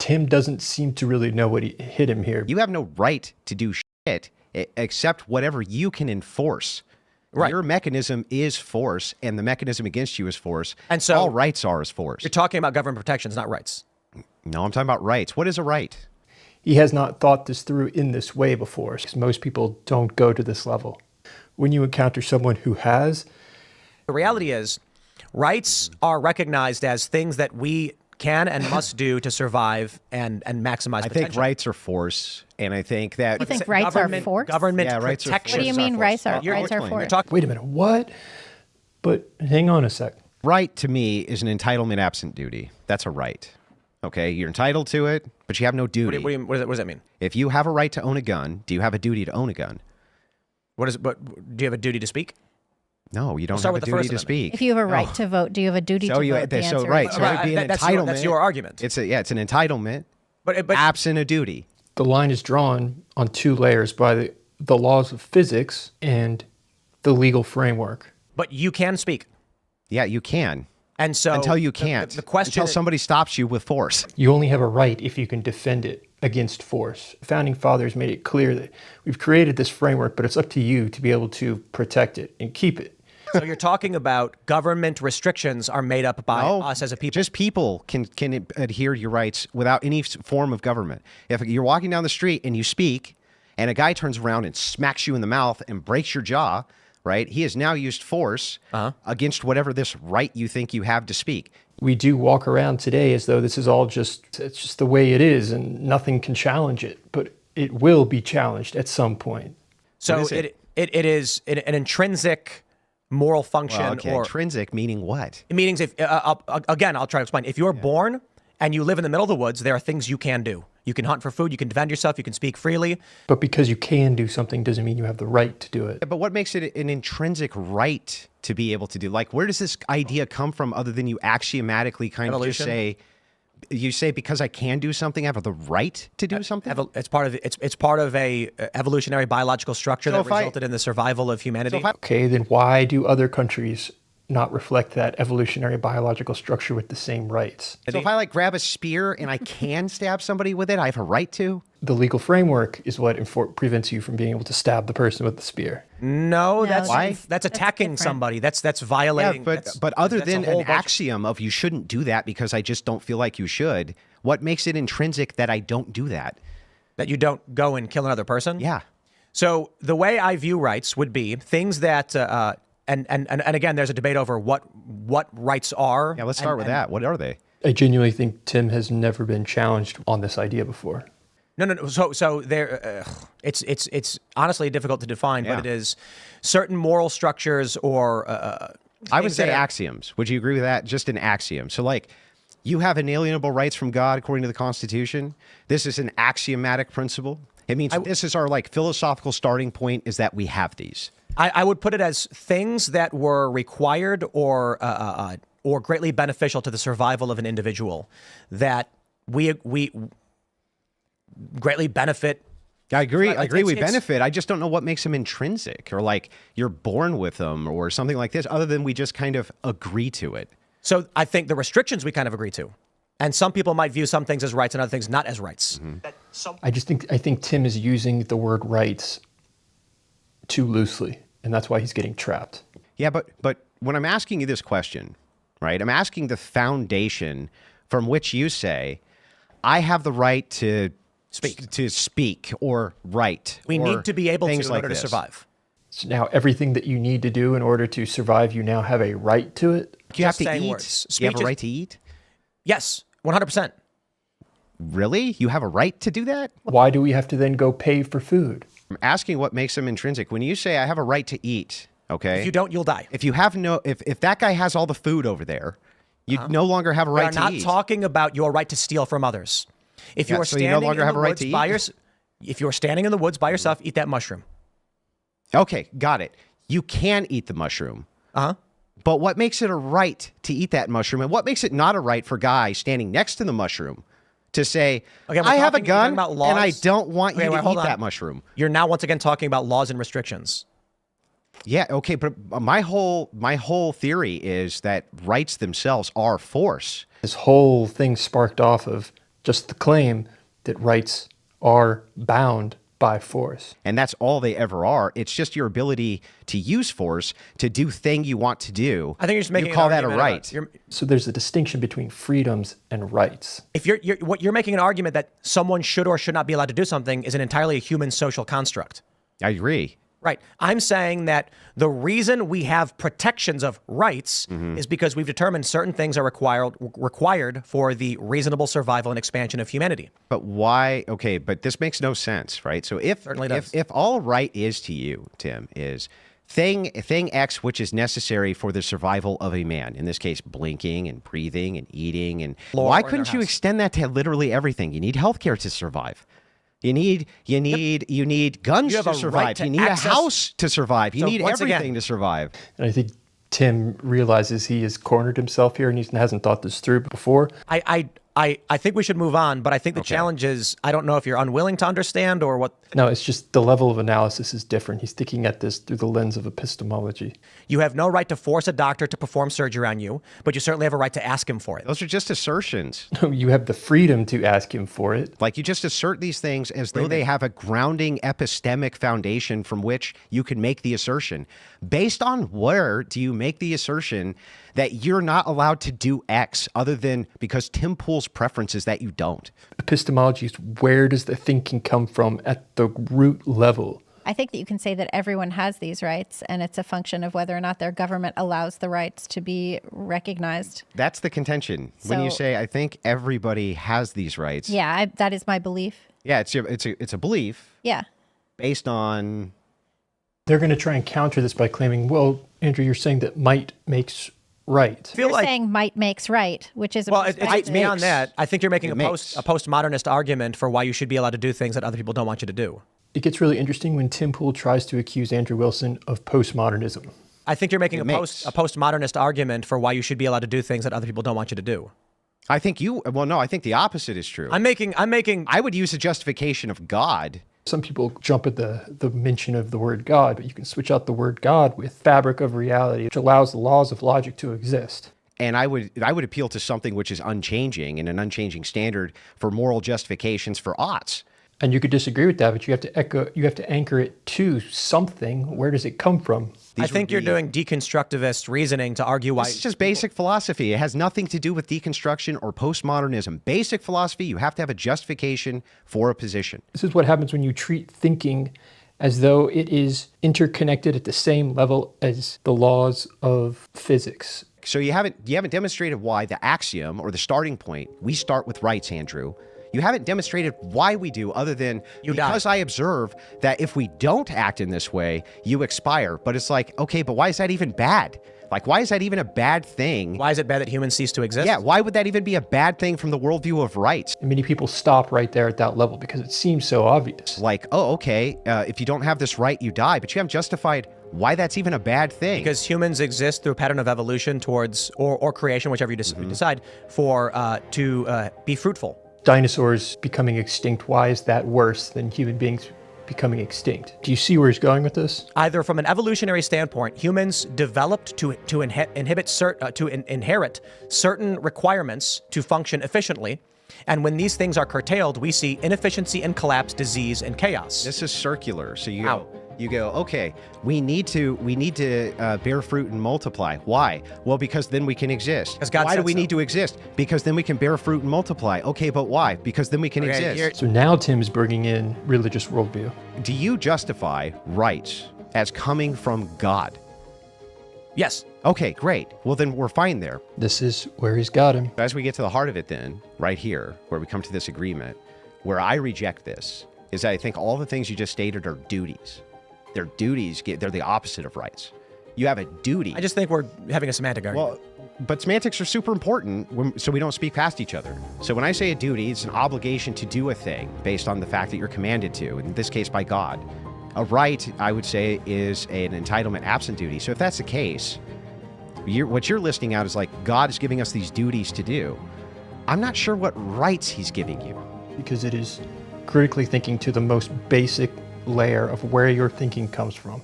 Tim doesn't seem to really know what hit him here. You have no right to do shit except whatever you can enforce. Right. Your mechanism is force, and the mechanism against you is force. And so all rights are as force. You're talking about government protections, not rights. No, I'm talking about rights. What is a right? He has not thought this through in this way before, because most people don't go to this level. When you encounter someone who has... The reality is, rights are recognized as things that we can and must do to survive and maximize potential. I think rights are force, and I think that... You think rights are force? Government rights are protections. What do you mean rights are force? Wait a minute, what? But hang on a sec. Right, to me, is an entitlement absent duty. That's a right. Okay, you're entitled to it, but you have no duty. What does that mean? If you have a right to own a gun, do you have a duty to own a gun? But do you have a duty to speak? No, you don't have a duty to speak. If you have a right to vote, do you have a duty to vote? So right, so it would be an entitlement. That's your argument. It's an entitlement, but absent a duty. The line is drawn on two layers by the laws of physics and the legal framework. But you can speak. Yeah, you can. And so until you can't, the question until somebody stops you with force. You only have a right if you can defend it against force. Founding fathers made it clear that we've created this framework, but it's up to you to be able to protect it and keep it. So you're talking about government restrictions are made up by us as a people. Just people can adhere to your rights without any form of government. If you're walking down the street and you speak, and a guy turns around and smacks you in the mouth and breaks your jaw, right? He has now used force against whatever this right you think you have to speak. We do walk around today as though this is all it's just the way it is and nothing can challenge it, but it will be challenged at some point. So it is an intrinsic moral function. Well, okay. Or intrinsic meaning what? Meaning, if again, I'll try to explain. If you're born and you live in the middle of the woods, there are things you can do. You can hunt for food, you can defend yourself, you can speak freely. But because you can do something doesn't mean you have the right to do it. Yeah, but what makes it an intrinsic right to be able to do? Like, where does this idea come from other than you axiomatically kind of just say, you say because I can do something, I have the right to do something? It's part of a evolutionary biological structure that resulted in the survival of humanity. Okay, then why do other countries not reflect that evolutionary biological structure with the same rights? So if I grab a spear and I can stab somebody with it, I have a right to? The legal framework is what prevents you from being able to stab the person with the spear. No, that's attacking somebody. That's violating. Yeah, but other than an axiom of you shouldn't do that because I just don't feel like you should, what makes it intrinsic that I don't do that? That you don't go and kill another person? Yeah. So the way I view rights would be things that and again, there's a debate over what rights are. Yeah, let's start with that. What are they? I genuinely think Tim has never been challenged on this idea before. No. So there, it's honestly difficult to define, but it is certain moral structures or. I would say axioms. Would you agree with that? Just an axiom. So you have inalienable rights from God according to the Constitution. This is an axiomatic principle. It means this is our philosophical starting point is that we have these. I would put it as things that were required or greatly beneficial to the survival of an individual that we greatly benefit. I agree. We benefit. I just don't know what makes them intrinsic or you're born with them or something like this, other than we just kind of agree to it. So I think the restrictions we kind of agree to. And some people might view some things as rights and other things not as rights. Mm-hmm. I think Tim is using the word rights too loosely, and that's why he's getting trapped. Yeah, but when I'm asking you this question, right, I'm asking the foundation from which you say, I have the right to speak or write. We need to be able to in order to this. Survive. So now everything that you need to do in order to survive, you now have a right to it? You have to eat. You have a right to eat? Yes, 100%. Really? You have a right to do that? Why do we have to then go pay for food? I'm asking what makes them intrinsic. When you say I have a right to eat, okay? If you don't, you'll die. If you have if that guy has all the food over there, you no longer have a right to eat. We're not talking about your right to steal from others. If you are standing in the woods by yourself, eat that mushroom. Okay, got it. You can eat the mushroom. But what makes it a right to eat that mushroom, and what makes it not a right for a guy standing next to the mushroom to say, I have a gun and I don't want you to eat that mushroom? You're now once again talking about laws and restrictions. Yeah, okay, but my whole theory is that rights themselves are force. This whole thing sparked off of just the claim that rights are bound by force. And that's all they ever are. It's just your ability to use force to do thing you want to do. I think you're just making you call that a argument right. So there's a distinction between freedoms and rights. If you're making an argument that someone should or should not be allowed to do something is an entirely human social construct. I agree. Right. I'm saying that the reason we have protections of rights is because we've determined certain things are required for the reasonable survival and expansion of humanity. But why? Okay, but this makes no sense, right? So if all right is to you, Tim, is thing X which is necessary for the survival of a man, in this case, blinking and breathing and eating, and why couldn't you extend that to literally everything? You need healthcare to survive. You need guns to survive. You need a house to survive. You need everything to survive. And I think Tim realizes he has cornered himself here, and he hasn't thought this through before. I think we should move on, but I think the challenge is, I don't know if you're unwilling to understand or what. No, it's just the level of analysis is different. He's thinking at this through the lens of epistemology. You have no right to force a doctor to perform surgery on you, but you certainly have a right to ask him for it. Those are just assertions. No, you have the freedom to ask him for it. Like, you just assert these things as though they have a grounding epistemic foundation from which you can make the assertion. Based on where do you make the assertion that you're not allowed to do X other than because Tim Pool's preference is that you don't? Epistemology is where does the thinking come from at the root level? I think that you can say that everyone has these rights, and it's a function of whether or not their government allows the rights to be recognized. That's the contention. When you say, I think everybody has these rights. Yeah, that is my belief. Yeah, it's a belief. Yeah. Based on... They're going to try and counter this by claiming, well, Andrew, you're saying that might makes right. You're saying might makes right, which is it's beyond that. I think you're making a postmodernist argument for why you should be allowed to do things that other people don't want you to do. It gets really interesting when Tim Pool tries to accuse Andrew Wilson of postmodernism. I think you're making a postmodernist argument for why you should be allowed to do things that other people don't want you to do. I think I think the opposite is true. I would use a justification of God. Some people jump at the mention of the word God, but you can switch out the word God with fabric of reality, which allows the laws of logic to exist. And I would appeal to something which is unchanging and an unchanging standard for moral justifications for oughts. And you could disagree with that, but you have to anchor it to something. Where does it come from? I think you're doing deconstructivist reasoning to argue why. It's just basic philosophy. It has nothing to do with deconstruction or postmodernism. Basic philosophy, you have to have a justification for a position. This is what happens when you treat thinking as though it is interconnected at the same level as the laws of physics. So you haven't demonstrated why the axiom or the starting point, we start with rights, Andrew. You haven't demonstrated why we do, other than because I observe that if we don't act in this way, you expire. But it's like, okay, but why is that even bad? Like, why is that even a bad thing? Why is it bad that humans cease to exist? Yeah, why would that even be a bad thing from the worldview of rights? And many people stop right there at that level because it seems so obvious. Like, oh, okay, if you don't have this right, you die. But you haven't justified why that's even a bad thing. Because humans exist through a pattern of evolution towards, or creation, whichever you decide, to be fruitful. Dinosaurs becoming extinct, why is that worse than human beings becoming extinct? Do you see where he's going with this? Either from an evolutionary standpoint, humans developed to inherit certain requirements to function efficiently. And when these things are curtailed, we see inefficiency and collapse, disease and chaos. This is circular. So you go, okay, we need to bear fruit and multiply. Why? Well, because then we can exist. Why do we need to exist? Because then we can bear fruit and multiply. Okay, but why? Because then we can exist. So now Tim's bringing in religious worldview. Do you justify rights as coming from God? Yes. Okay, great. Well, then we're fine there. This is where he's got him. As we get to the heart of it then, right here, where we come to this agreement, where I reject this, is that I think all the things you just stated are duties. They're duties, they're the opposite of rights. You have a duty. I just think we're having a semantic argument. Well, but semantics are super important so we don't speak past each other. So when I say a duty, it's an obligation to do a thing based on the fact that you're commanded to, in this case by God. A right, I would say, is an entitlement absent duty. So if that's the case, what you're listing out is like God is giving us these duties to do. I'm not sure what rights he's giving you. Because it is critically thinking to the most basic layer of where your thinking comes from.